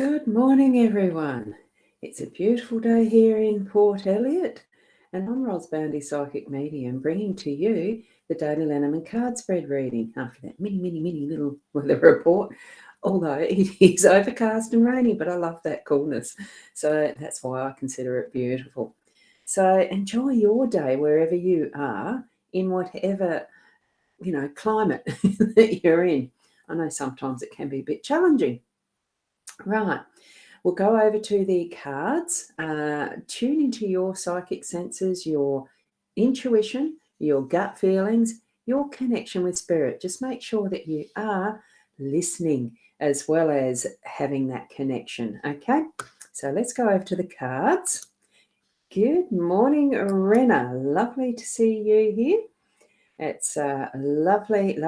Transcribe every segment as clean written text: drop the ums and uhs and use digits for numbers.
Good morning, everyone. It's a beautiful day here in Port Elliot, and I'm Rosboundy Psychic Medium, bringing to you the daily LENORMAND card spread reading after that mini little weather report. Although it is overcast and rainy, but I love that coolness, so that's why I consider it beautiful. So enjoy your day wherever you are, in whatever climate that you're in. I know sometimes it can be a bit challenging. Right. We'll go over to the cards. Tune into your psychic senses, your intuition, your gut feelings, your connection with spirit. Just make sure that you are listening as well as having that connection. Okay, so let's go over to the cards. Good morning, Rena. Lovely to see you here. It's lovely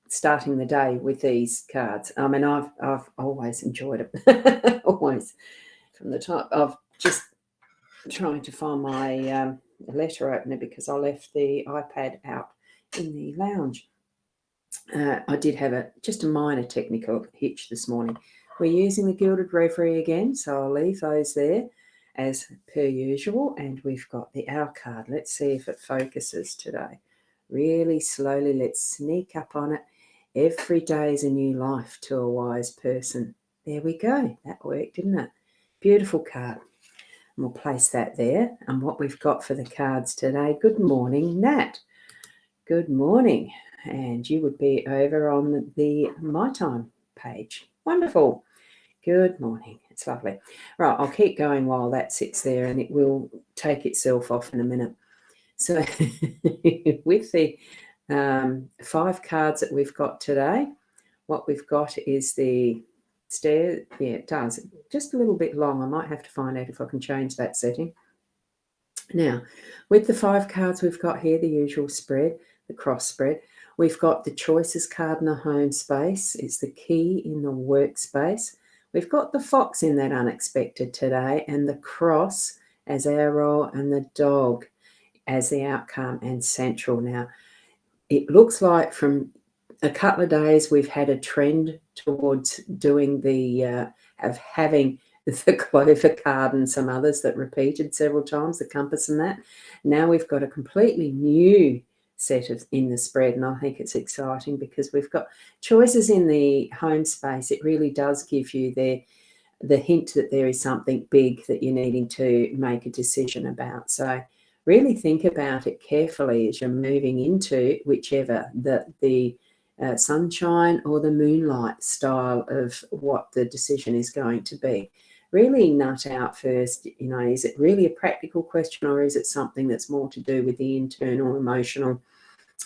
starting the day with these cards. I mean, I've always enjoyed it. Always from the time I've just trying to find my letter opener because I left the iPad out in the lounge. I did have just a minor technical hitch this morning. We're using the Gilded Reverie again, so I'll leave those there as per usual. And we've got the Owl card. Let's see if it focuses today. Really slowly, let's sneak up on it. Every day is a new life to a wise person. There we go. That worked, didn't it? Beautiful card. And we'll place that there. And what we've got for the cards today. Good morning, Nat. Good morning. And you would be over on the My Time page. Wonderful. Good morning. It's lovely. Right, I'll keep going while that sits there and it will take itself off in a minute. So with the 5 cards that we've got today, what we've got is the stair. Yeah, it does. Just a little bit long. I might have to find out if I can change that setting. Now, with the 5 cards we've got here, the usual spread, the cross spread, we've got the choices card in the home space. It's the key in the workspace. We've got the fox in that unexpected today and the cross as our role and the dog as the outcome and central. Now, it looks like from a couple of days we've had a trend towards doing the of having the clover card and some others that repeated several times, the compass and that. Now we've got a completely new set of in the spread, and I think it's exciting because we've got choices in the home space. It really does give you the hint that there is something big that you're needing to make a decision about. So really think about it carefully as you're moving into whichever the sunshine or the moonlight style of what the decision is going to be. Really nut out first, is it really a practical question or is it something that's more to do with the internal, emotional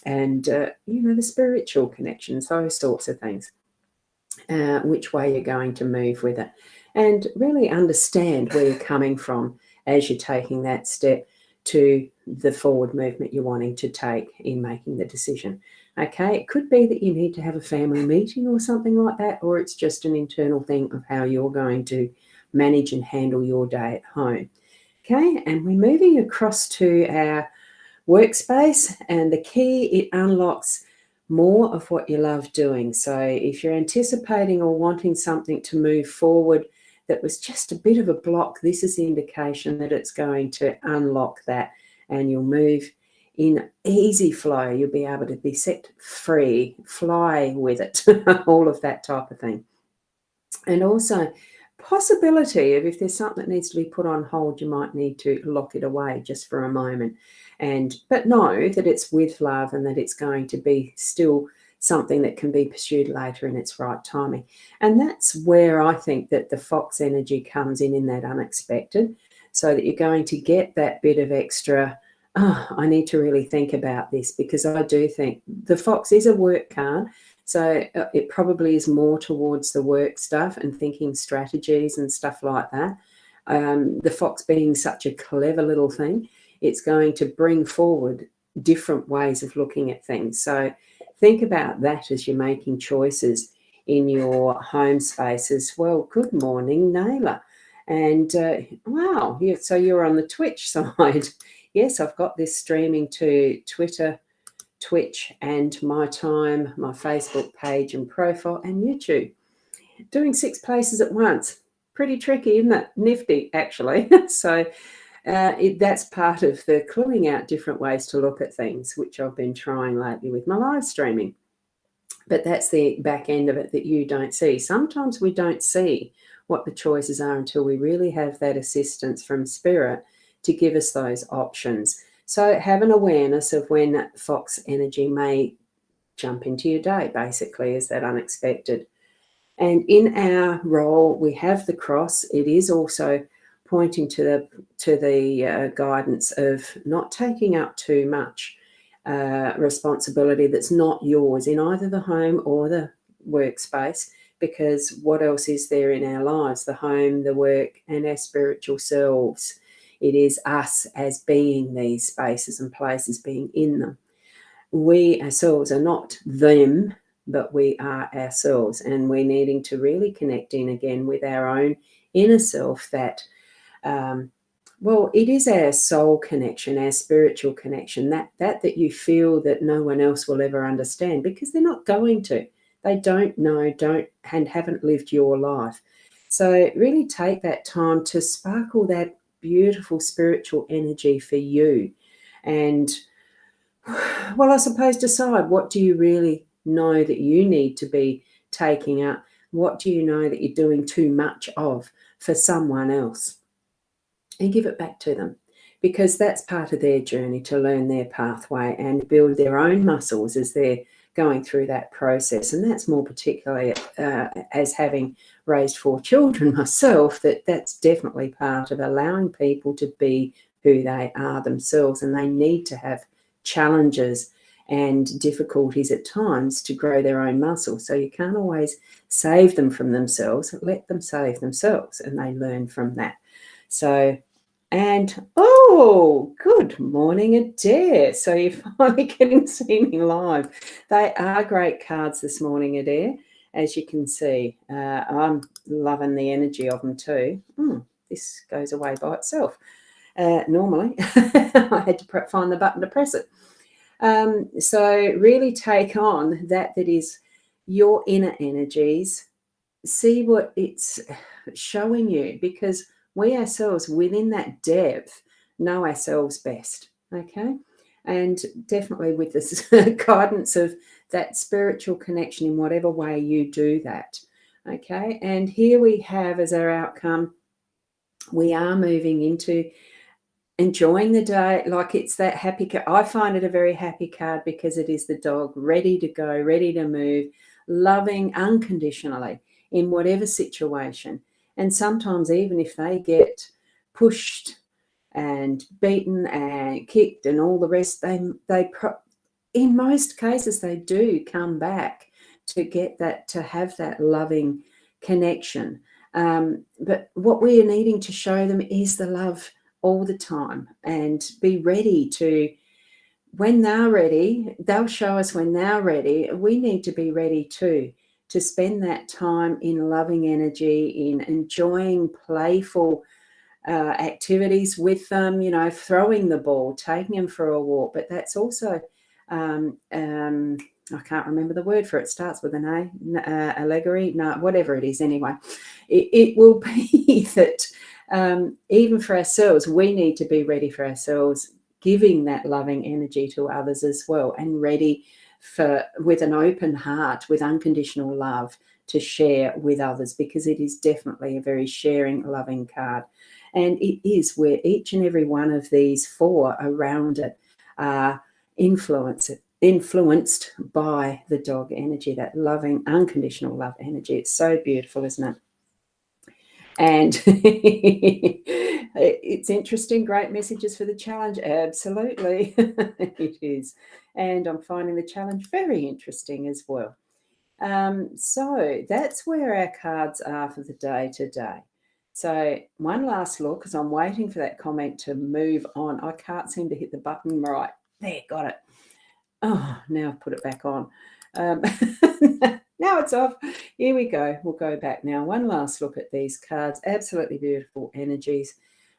and, the spiritual connections, those sorts of things, which way you're going to move with it. And really understand where you're coming from as you're taking that step to the forward movement you're wanting to take in making the decision. Okay, it could be that you need to have a family meeting or something like that, or it's just an internal thing of how you're going to manage and handle your day at home. Okay, and we're moving across to our workspace, and the key, it unlocks more of what you love doing. So if you're anticipating or wanting something to move forward that was just a bit of a block, this is the indication that it's going to unlock that and you'll move in easy flow. You'll be able to be set free, fly with it, all of that type of thing. And also possibility of if there's something that needs to be put on hold, you might need to lock it away just for a moment. But know that it's with love and that it's going to be still something that can be pursued later in its right timing. And that's where I think that the fox energy comes in that unexpected, so that you're going to get that bit of extra, I need to really think about this, because I do think the fox is a work card. So it probably is more towards the work stuff and thinking strategies and stuff like that. The fox being such a clever little thing, it's going to bring forward different ways of looking at things. So think about that as you're making choices in your home space as well. Good morning, Naila. And wow, so you're on the Twitch side. Yes, I've got this streaming to Twitter, Twitch and My Time, my Facebook page and profile, and YouTube. doing 6 places at once. Pretty tricky, isn't it? Nifty, actually. So that's part of the cluing out different ways to look at things, which I've been trying lately with my live streaming. But that's the back end of it that you don't see. Sometimes we don't see what the choices are until we really have that assistance from spirit to give us those options. So have an awareness of when fox energy may jump into your day, basically, as that unexpected. And in our role, we have the cross. It is also pointing to the guidance of not taking up too much responsibility that's not yours in either the home or the workspace, because what else is there in our lives? The home, the work, and our spiritual selves. It is us as being these spaces and places, being in them. We ourselves are not them, but we are ourselves, and we're needing to really connect in again with our own inner self. That well, it is our soul connection, our spiritual connection, that you feel that no one else will ever understand, because they're not going to. They don't know, and haven't lived your life. So really take that time to sparkle that beautiful spiritual energy for you. And well, I suppose decide, what do you really know that you need to be taking out? What do you know that you're doing too much of for someone else? And give it back to them, because that's part of their journey, to learn their pathway and build their own muscles as they're going through that process. And that's more particularly as having raised 4 children myself, that's definitely part of allowing people to be who they are themselves. And they need to have challenges and difficulties at times to grow their own muscle. So you can't always save them from themselves. Let them save themselves, and they learn from that. So, and oh, good morning, Adair. So you're finally getting to see me live. They are great cards this morning, Adair, as you can see. I'm loving the energy of them too. This goes away by itself. Normally, I had to find the button to press it. So really take on that is your inner energies. See what it's showing you, because we ourselves within that depth know ourselves best. Okay. And definitely with this guidance of that spiritual connection in whatever way you do that. Okay. And here we have as our outcome, we are moving into enjoying the day. Like, it's that happy card. I find it a very happy card because it is the dog ready to go, ready to move, loving unconditionally in whatever situation. And sometimes even if they get pushed and beaten and kicked and all the rest, in most cases they do come back to get that, to have that loving connection. But what we are needing to show them is the love all the time, and be ready to, when they're ready, they'll show us when they're ready. We need to be ready too, to spend that time in loving energy, in enjoying playful activities with them, throwing the ball, taking them for a walk. But that's also, I can't remember the word for it. It starts with an A, allegory, no, whatever it is anyway. It will be that even for ourselves, we need to be ready for ourselves, giving that loving energy to others as well, and ready with an open heart, with unconditional love to share with others, because it is definitely a very sharing, loving card. And it is where each and every one of these 4 around it are influenced by the dog energy, that loving, unconditional love energy. It's so beautiful, isn't it? And it's interesting. Great messages for the challenge. Absolutely. It is. And I'm finding the challenge very interesting as well. So that's where our cards are for the day today. So one last look, because I'm waiting for that comment to move on. I can't seem to hit the button right. There, got it. Oh, now I've put it back on. Now it's off. Here we go. We'll go back now. One last look at these cards. Absolutely beautiful energies.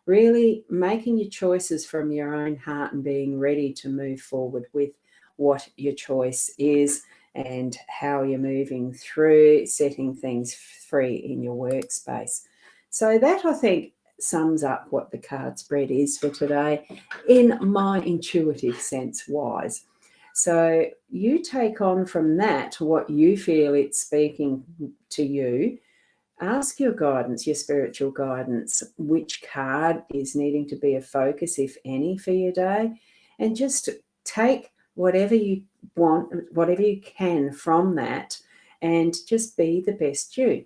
Really making your choices from your own heart and being ready to move forward with what your choice is. and how you're moving through setting things free in your workspace. So that, I think, sums up what the card spread is for today in my intuitive sense wise. So you take on from that what you feel it's speaking to you. Ask your guidance, your spiritual guidance, which card is needing to be a focus, if any, for your day, and just take whatever you want, whatever you can from that, and just be the best you.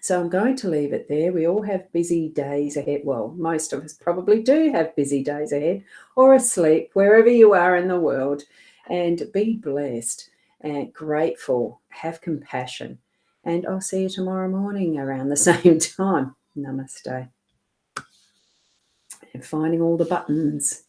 So I'm going to leave it there. We all have busy days ahead. Well, most of us probably do have busy days ahead, or asleep, wherever you are in the world. And be blessed and grateful. Have compassion. And I'll see you tomorrow morning around the same time. Namaste. And finding all the buttons.